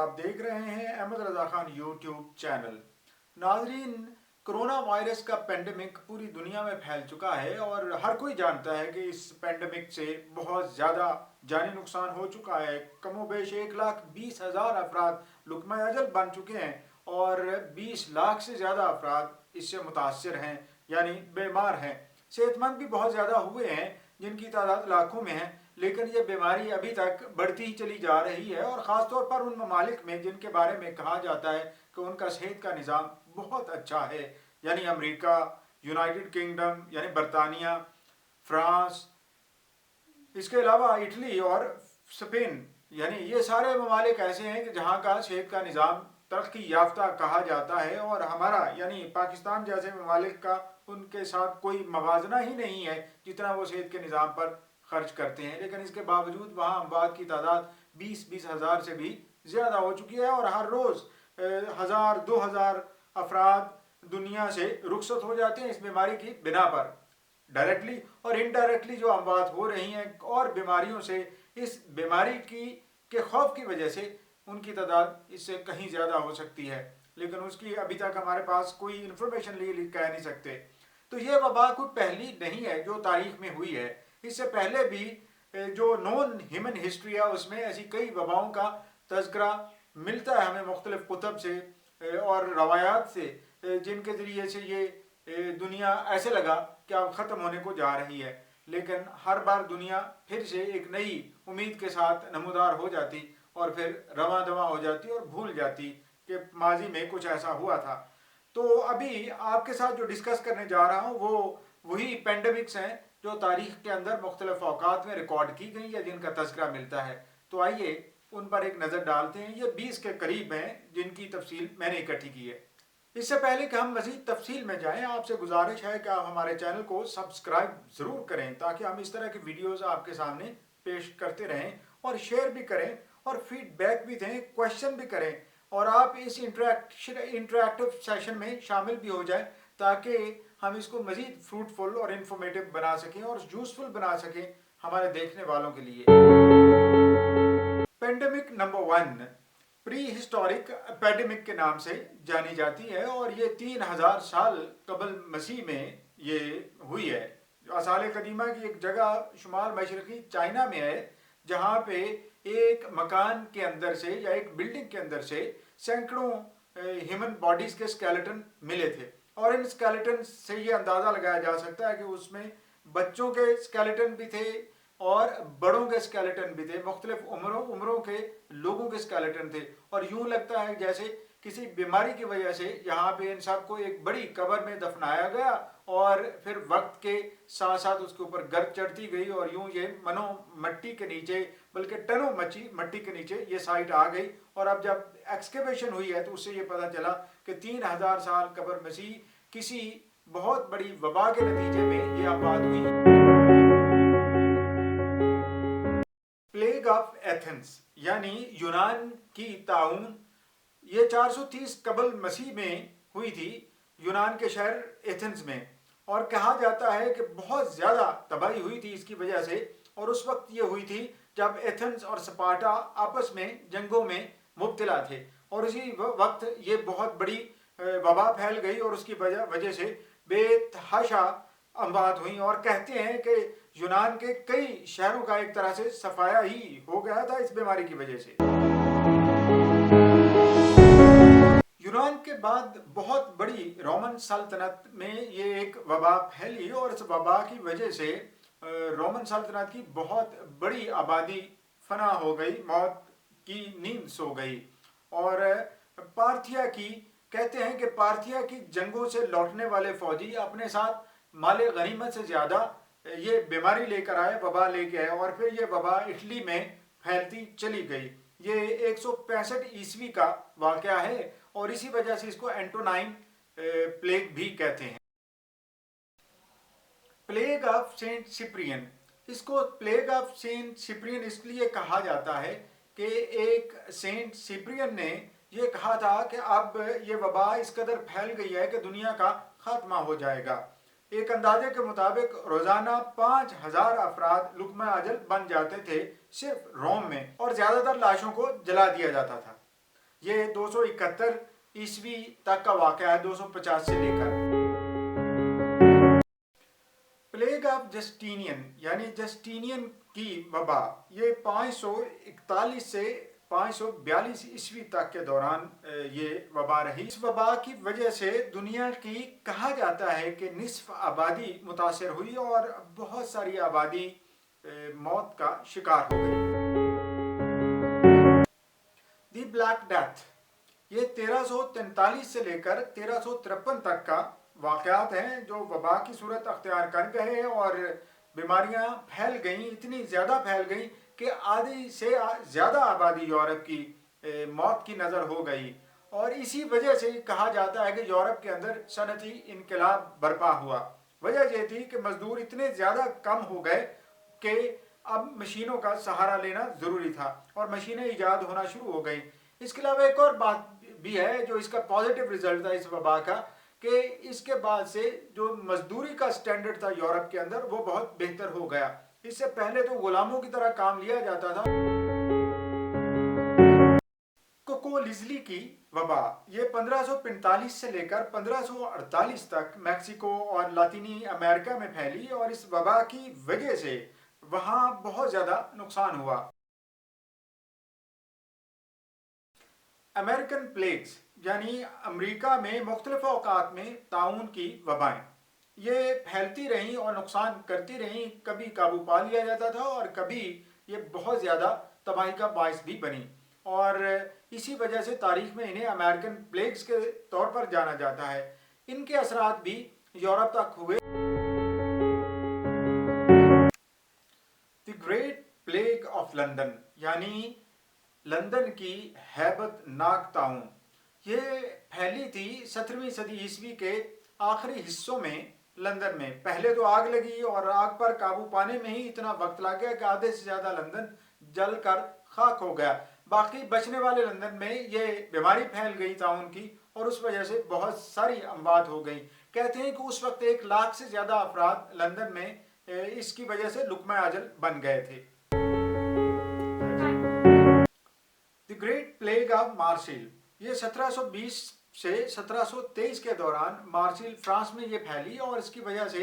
आप देख रहे हैं अहमद रजा खान यूट्यूब चैनल। नाजरीन, कोरोना वायरस का पेंडेमिक पूरी दुनिया में फैल चुका है और हर कोई जानता है कि इस पेंडेमिक से बहुत ज़्यादा जानी नुकसान हो चुका है। कमोबेश 1,20,000 अफराद लुकमा अजल बन चुके हैं और 20 लाख से ज़्यादा अफराद इससे मुतासर हैं, यानी बीमार हैं। सेहतमंद भी बहुत ज़्यादा हुए हैं जिनकी तादाद लाखों में है, लेकिन ये बीमारी अभी तक बढ़ती ही चली जा रही है और ख़ास तौर पर उन ममालिक में जिनके बारे में कहा जाता है कि उनका सेहत का निज़ाम बहुत अच्छा है, यानी अमेरिका, यूनाइटेड किंगडम यानी बरतानिया, फ्रांस, इसके अलावा इटली और स्पेन, यानी ये सारे ममालिक ऐसे हैं कि जहाँ का सेहत का निज़ाम तरक्की याफ्ता कहा जाता है और हमारा यानी पाकिस्तान जैसे ममालिक का उनके साथ कोई मवाजना ही नहीं है जितना वो सेहत के निज़ाम पर खर्च करते हैं। लेकिन इसके बावजूद वहाँ अमवात की तादाद 20-20 हज़ार से भी ज़्यादा हो चुकी है और हर रोज़ 1,000-2,000 अफराद दुनिया से रुखसत हो जाते हैं इस बीमारी की बिना पर। डायरेक्टली और इनडायरेक्टली जो अमवात हो रही हैं और बीमारियों से, इस बीमारी के खौफ की वजह से उनकी तादाद इससे कहीं ज़्यादा हो सकती है, लेकिन उसकी अभी तक हमारे पास कोई इन्फॉर्मेशन कह नहीं सकते। तो ये वबा कोई पहली नहीं है जो तारीख में हुई है। इससे पहले भी जो नॉन ह्यूमन हिस्ट्री है उसमें ऐसी कई वबाओं का तज़किरा मिलता है हमें मुख्तलिफ कुतब से और रवायात से, जिनके ज़रिए से ये दुनिया ऐसे लगा कि अब ख़त्म होने को जा रही है। लेकिन हर बार दुनिया फिर से एक नई उम्मीद के साथ नमूदार हो जाती और फिर रवां दवा हो जाती और भूल जाती कि माजी में कुछ ऐसा हुआ था। तो अभी आपके साथ जो डिस्कस करने जा रहा हूँ वो वही पेंडेमिक्स हैं जो तारीख के अंदर मुख्तलिफ औकात में रिकॉर्ड की गई या जिनका तज़किरा मिलता है। तो आइए उन पर एक नज़र डालते हैं। ये 20 के करीब हैं जिनकी तफसील मैंने इकट्ठी की है। इससे पहले कि हम मज़ीद तफसील में जाएं, आपसे गुजारिश है कि आप हमारे चैनल को सब्सक्राइब ज़रूर करें ताकि हम इस तरह की वीडियोज़ आपके सामने पेश करते रहें, और शेयर भी करें और फीडबैक भी दें, क्वेश्चन भी करें, और आप इस इंटरेक्टिव सेशन में शामिल भी हो जाएं ताकि हम इसको मज़ीद फ्रूटफुल और इंफॉर्मेटिव बना सकें और यूजफुल बना सकें हमारे देखने वालों के लिए। Pandemic number 1 pre historic epidemic के नाम से जानी जाती है और ये 3,000 साल कबल मसीह में ये हुई है। आसाल कदीमा की एक जगह शुमाल मशरक़ी चाइना में है जहाँ पे एक मकान के अंदर से या एक बिल्डिंग के अंदर से सैकड़ों ह्यूमन बॉडीज़ के स्केलेटन मिले थे और इन स्केलेटन से ये अंदाज़ा लगाया जा सकता है कि उसमें बच्चों के स्केलेटन भी थे और बड़ों के स्केलेटन भी थे, मुख्तलिफ उम्रों के लोगों के स्केलेटन थे। और यूँ लगता है जैसे किसी बीमारी की वजह से यहाँ पे इन सब को एक बड़ी कब्र में दफनाया गया और फिर वक्त के साथ साथ उसके ऊपर गर्द चढ़ती गई और यूँ ये मनो मट्टी के नीचे, बल्कि टनों मट्टी के नीचे ये साइट आ गई। और अब जब एक्सकेवेशन हुई है तो उससे ये पता चला कि 3,000 साल कब्र मसीह किसी बहुत बड़ी वबा के नतीजे में ये आबाद हुई। प्लेग ऑफ एथेंस यानी यूनान की ताउन, ये 430 कबल मसीह में हुई थी यूनान के शहर एथेंस में, और कहा जाता है कि बहुत ज़्यादा तबाही हुई थी इसकी वजह से। और उस वक्त ये हुई थी जब एथेंस और स्पार्टा आपस में जंगों में मुब्तला थे और उसी वक्त ये बहुत बड़ी वबा फैल गई और उसकी वजह से बेतहाशा अमवात हुई। और कहते हैं कि यूनान के कई शहरों का एक तरह से सफाया ही हो गया था इस बीमारी की वजह से। यूनान के बाद बहुत बड़ी रोमन सल्तनत में ये एक वबा फैली और इस वबा की वजह से रोमन सल्तनत की बहुत बड़ी आबादी फना हो गई, मौत की नींद सो गई। और पार्थिया की कहते हैं कि पार्थिया की जंगों से लौटने वाले फौजी अपने साथ माले गनीमत से ज़्यादा ये बीमारी लेकर आए, वबा लेके आए, और फिर ये वबा इटली में फैलती चली गई। ये 165 ईस्वी का वाक़या है और इसी वजह से इसको एंटोनाइन प्लेग भी कहते हैं। प्लेग ऑफ सेंट सिप्रियन, इसको प्लेग ऑफ सेंट सिप्रियन इसलिए कहा जाता है कि एक सेंट सिप्रियन ने ये कहा था कि अब ये वबा इस कदर फैल गई है कि दुनिया का खात्मा हो जाएगा। एक अंदाजे के मुताबिक रोज़ाना 5,000 अफराद लुकमा अजल बन जाते थे सिर्फ रोम में, और ज़्यादातर लाशों को जला दिया जाता था। یہ 271 ء تک کا واقعہ ہے، 250 سے لے کر۔ پلیگ آف جسٹینین یعنی جسٹینین کی وبا، یہ 541 سے 542 عیسوی تک کے دوران یہ وبا رہی۔ اس وبا کی وجہ سے دنیا کی کہا جاتا ہے کہ نصف آبادی متاثر ہوئی اور بہت ساری آبادی موت کا شکار ہو گئی۔ دی بلیک ڈیتھ، یہ 1343 سے لے کر 1353 تک کا واقعات ہیں جو وبا کی صورت اختیار کر گئے اور بیماریاں پھیل گئیں، اتنی زیادہ پھیل گئیں کہ آدھی سے زیادہ آبادی یورپ کی موت کی نظر ہو گئی، اور اسی وجہ سے کہا جاتا ہے کہ یورپ کے اندر صنعتی انقلاب برپا ہوا۔ وجہ یہ تھی کہ مزدور اتنے زیادہ کم ہو گئے کہ اب مشینوں کا سہارا لینا ضروری تھا اور مشینیں ایجاد ہونا شروع ہو گئیں۔ اس کے علاوہ ایک اور بات بھی ہے جو اس کا پازیٹیو رزلٹ تھا اس وبا کا، کہ اس کے بعد سے جو مزدوری کا سٹینڈرڈ تھا یورپ کے اندر وہ بہت بہتر ہو گیا۔ اس سے پہلے تو غلاموں کی طرح کام لیا جاتا تھا۔ کوکو لزلی کی وبا، یہ 1545 سے لے کر 1548 تک میکسیکو اور لاطینی امریکہ میں پھیلی، اور اس وبا کی وجہ سے وہاں بہت زیادہ نقصان ہوا۔ امریکن پلیگز یعنی امریکہ میں مختلف اوقات میں طاعون کی وبائیں، یہ پھیلتی رہیں اور نقصان کرتی رہیں، کبھی قابو پا لیا جاتا تھا اور کبھی یہ بہت زیادہ تباہی کا باعث بھی بنی، اور اسی وجہ سے تاریخ میں انہیں امریکن پلیگز کے طور پر جانا جاتا ہے۔ ان کے اثرات بھی یورپ تک ہوئے۔ The great plague of London یعنی لندن کی ہیبت ناک طاعون، یہ پھیلی تھی 17ویں صدی عیسوی کے آخری حصوں میں لندن میں۔ پہلے تو آگ لگی اور آگ پر قابو پانے میں ہی اتنا وقت لگ گیا کہ آدھے سے زیادہ لندن جل کر خاک ہو گیا۔ باقی بچنے والے لندن میں یہ بیماری پھیل گئی طاعون کی، اور اس وجہ سے بہت ساری اموات ہو گئیں۔ کہتے ہیں کہ اس وقت 1 لاکھ سے زیادہ افراد لندن میں اس کی وجہ سے لقمہ اجل بن گئے تھے۔ The great plague of Marseille, یہ 1720 سے 1723 کے دوران مارسیل فرانس میں یہ پھیلی، اور اس کی وجہ سے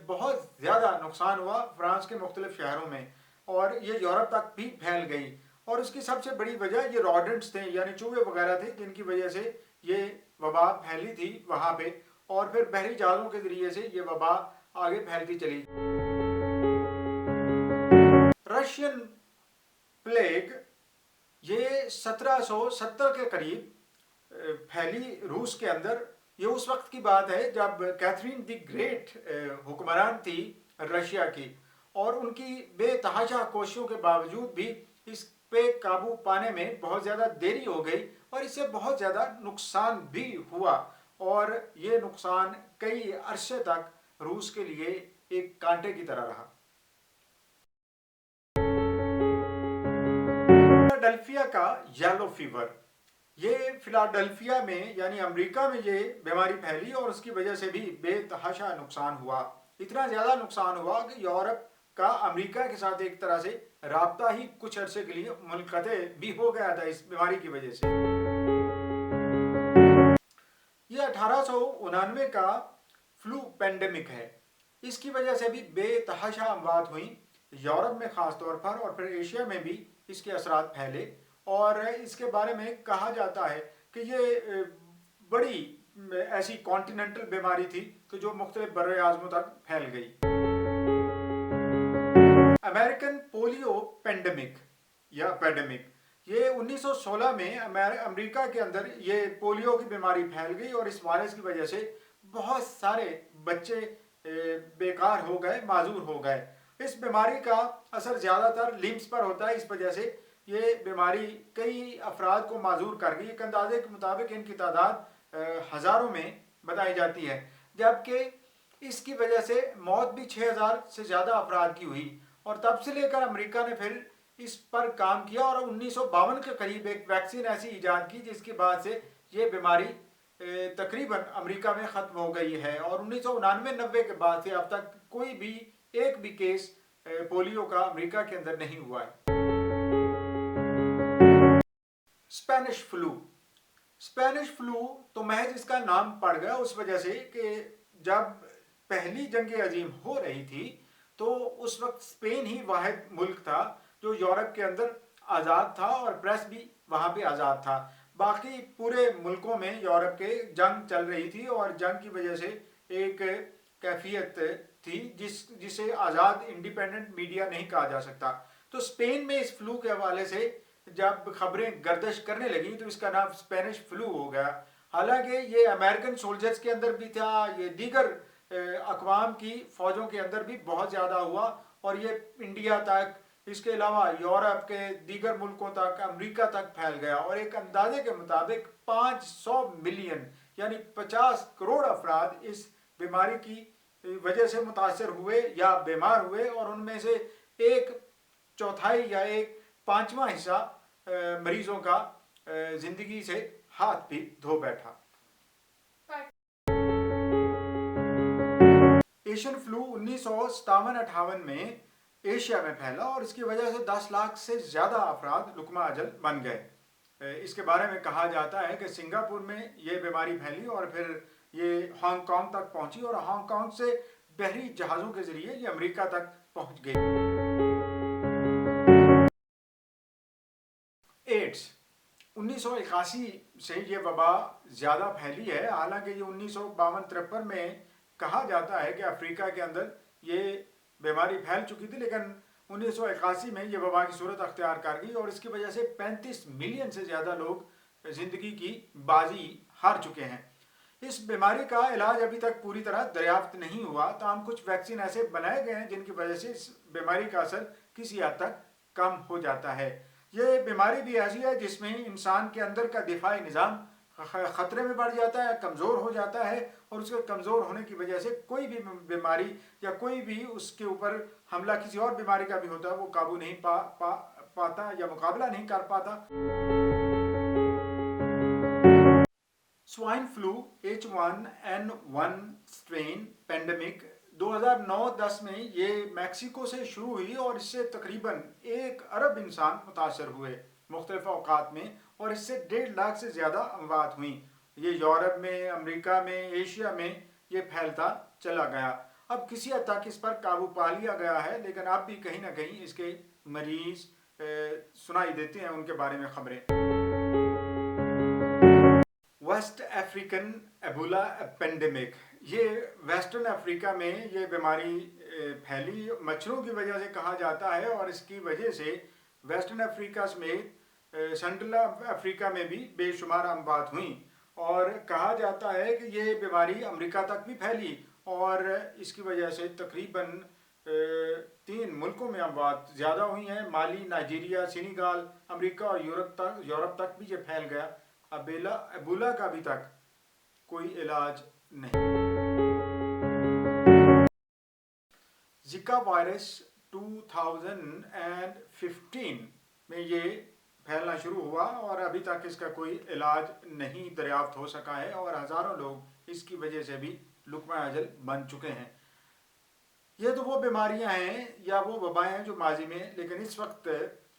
بہت زیادہ نقصان ہوا فرانس کے مختلف شہروں میں، اور یہ یورپ تک بھی پھیل گئی۔ اور اس کی سب سے بڑی وجہ یہ روڈنٹس تھے یعنی چوہے وغیرہ تھے، جن کی وجہ سے یہ وبا پھیلی تھی وہاں پہ، اور پھر بحری جہازوں کے ذریعے سے یہ وبا آگے پھیلتی چلی۔ رشین پلیگ، یہ 1770 کے قریب پھیلی روس کے اندر۔ یہ اس وقت کی بات ہے جب کیتھرین دی گریٹ حکمران تھی رشیا کی، اور ان کی بے تحاشا کوششوں کے باوجود بھی اس پہ قابو پانے میں بہت زیادہ دیری ہو گئی، اور اس سے بہت زیادہ نقصان بھی ہوا، اور یہ نقصان کئی عرصے تک روس کے لیے ایک کانٹے کی طرح رہا۔ فلاڈیلفیا کا یلو فیور، یہ فلاڈیلفیا میں یعنی امریکہ میں یہ بیماری پھیلی، اور اس کی وجہ سے بھی بے تحاشا نقصان ہوا۔ اتنا زیادہ نقصان ہوا کہ یورپ کا امریکہ کے ساتھ ایک طرح سے رابطہ ہی کچھ عرصے کے لیے منقطع بھی ہو گیا تھا اس بیماری کی وجہ سے۔ یہ 1899 کا فلو پینڈیمک ہے، اس کی وجہ سے بھی بے تحاشا اموات ہوئیں یورپ میں خاص طور پر، اور پھر ایشیا میں بھی اس کے اثرات پھیلے، اور اس کے بارے میں کہا جاتا ہے کہ یہ بڑی ایسی کانٹیننٹل بیماری تھی کہ جو مختلف بر اعظموں تک پھیل گئی۔ امریکن پولیو پینڈیمک یا پیڈیمک، یہ 1916 میں امریکہ کے اندر یہ پولیو کی بیماری پھیل گئی، اور اس وائرس کی وجہ سے بہت سارے بچے بیکار ہو گئے، معذور ہو گئے۔ اس بیماری کا اثر زیادہ تر لمس پر ہوتا ہے، اس وجہ سے یہ بیماری کئی افراد کو معذور کر گئی۔ ایک اندازے کے مطابق ان کی تعداد ہزاروں میں بتائی جاتی ہے، جبکہ اس کی وجہ سے موت بھی 6000 سے زیادہ افراد کی ہوئی، اور تب سے لے کر امریکہ نے پھر اس پر کام کیا، اور 1952 کے قریب ایک ویکسین ایسی ایجاد کی جس کے بعد سے یہ بیماری تقریباً امریکہ میں ختم ہو گئی ہے، اور 1999-90 کے بعد سے اب تک کوئی بھی ایک بھی کیس پولیو کا امریکہ کے اندر نہیں ہوا ہے۔ Spanish flu. स्पेनिश फ्लू तो महज इसका नाम पड़ गया उस वजह से कि जब पहली जंग अजीम हो रही थी तो उस वक्त स्पेन ही वाहिद मुल्क था जो यूरोप के अंदर आज़ाद था और प्रेस भी वहाँ पे आज़ाद था। बाकी पूरे मुल्कों में यूरोप के जंग चल रही थी और जंग की वजह से एक कैफियत थी जिसे आज़ाद इंडिपेंडेंट मीडिया नहीं कहा जा सकता। तो स्पेन में इस फ्लू के हवाले से जब खबरें गर्दिश करने लगी तो इसका नाम स्पेनिश फ्लू हो गया। हालांकि ये अमेरिकन सोल्जर्स के अंदर भी था, ये दीगर अकवाम की फ़ौजों के अंदर भी बहुत ज़्यादा हुआ और ये इंडिया तक, इसके अलावा यूरोप के दीगर मुल्कों तक, अमेरिका तक फैल गया और एक अंदाजे के मुताबिक 500 मिलियन यानी 50 करोड़ अफराद इस बीमारी की वजह से मुतासर हुए या बीमार हुए और उनमें से एक चौथाई या एक पांचवा हिस्सा मरीजों का जिंदगी से हाथ भी धो बैठा। एशियन फ्लू 1957-58 में एशिया में फैला और इसकी वजह से 10 लाख से ज़्यादा अफराद लुकमा अजल बन गए। इसके बारे में कहा जाता है कि सिंगापुर में ये बीमारी फैली और फिर ये हांगकांग तक पहुंची और हांगकांग से बहरी जहाज़ों के ज़रिए ये अमेरिका तक पहुंच गई। एड्स 1981 से ये वबा ज़्यादा फैली है। हालांकि ये 1952-53 में कहा जाता है कि अफ्रीका के अंदर ये बीमारी फैल चुकी थी, लेकिन 1981 में ये वबा की सूरत अख्तियार कर गई और इसकी वजह से 35 मिलियन से ज़्यादा लोग ज़िंदगी की बाजी हार चुके हैं। इस बीमारी का इलाज अभी तक पूरी तरह दरियाफ्त नहीं हुआ, ताहम कुछ वैक्सीन ऐसे बनाए गए हैं जिनकी वजह से इस बीमारी का असर किसी हद तक कम हो जाता है। ये बीमारी भी ऐसी है जिसमें इंसान के अंदर का दिफाई निज़ाम ख़तरे में बढ़ जाता है, कमज़ोर हो जाता है और उसके कमज़ोर होने की वजह से कोई भी बीमारी या कोई भी उसके ऊपर हमला किसी और बीमारी का भी होता है वो काबू नहीं पाता या मुकाबला नहीं कर पाता। Swine flu H1N1 strain pandemic 2009-10 में ये मैक्सिको से शुरू हुई और इससे तकरीबन 1 अरब इंसान मुतासर हुए मुख्तलिफ औकात में और इससे 1.5 लाख से ज़्यादा अमवात हुई। ये यूरोप में, अमेरिका में, एशिया में ये फैलता चला गया। अब किसी हद तक इस पर काबू पा लिया गया है, लेकिन अब भी कहीं ना कहीं इसके मरीज सुनाई देते हैं, उनके बारे में खबरें। वेस्ट अफ्रीकन एबोला पेंडेमिक, ये वेस्टर्न अफ्रीका में ये बीमारी फैली मच्छरों की वजह से कहा जाता है और इसकी वजह से वेस्टर्न अफ्रीका समेत सेंट्रल अफ्रीका में भी बेशुमार अमवात हुई और कहा जाता है कि ये बीमारी अमेरिका तक भी फैली और इसकी वजह से तकरीबन 3 मुल्कों में अमवात ज़्यादा हुई हैं। माली, नाइजीरिया, सेनेगल, अमेरिका और यूरोप तक भी ये फैल गया। एबोला का अभी तक कोई इलाज नहीं। जिका वायरस 2015 में ये फैलना शुरू हुआ और अभी तक इसका कोई इलाज नहीं दरियाफ्त हो सका है और हज़ारों लोग इसकी वजह से भी लुकमा अजल बन चुके हैं। ये तो वो बीमारियां हैं या वो वबाएं हैं जो माजी में, लेकिन इस वक्त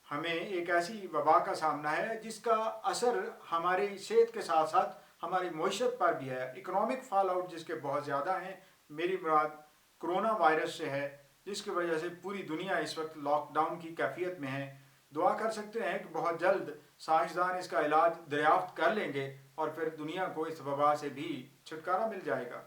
हमें एक ऐसी वबा का सामना है जिसका असर हमारी सेहत के साथ साथ हमारी मईशत पर भी है। इकोनॉमिक फॉल आउट जिसके बहुत ज़्यादा हैं। मेरी मुराद कोरोना वायरस से है, जिसकी वजह से पूरी दुनिया इस वक्त लॉकडाउन की कैफियत में है। दुआ कर सकते हैं कि बहुत जल्द साइंसदान इसका इलाज दरियाफ्त कर लेंगे और फिर दुनिया को इस वबा से भी छुटकारा मिल जाएगा।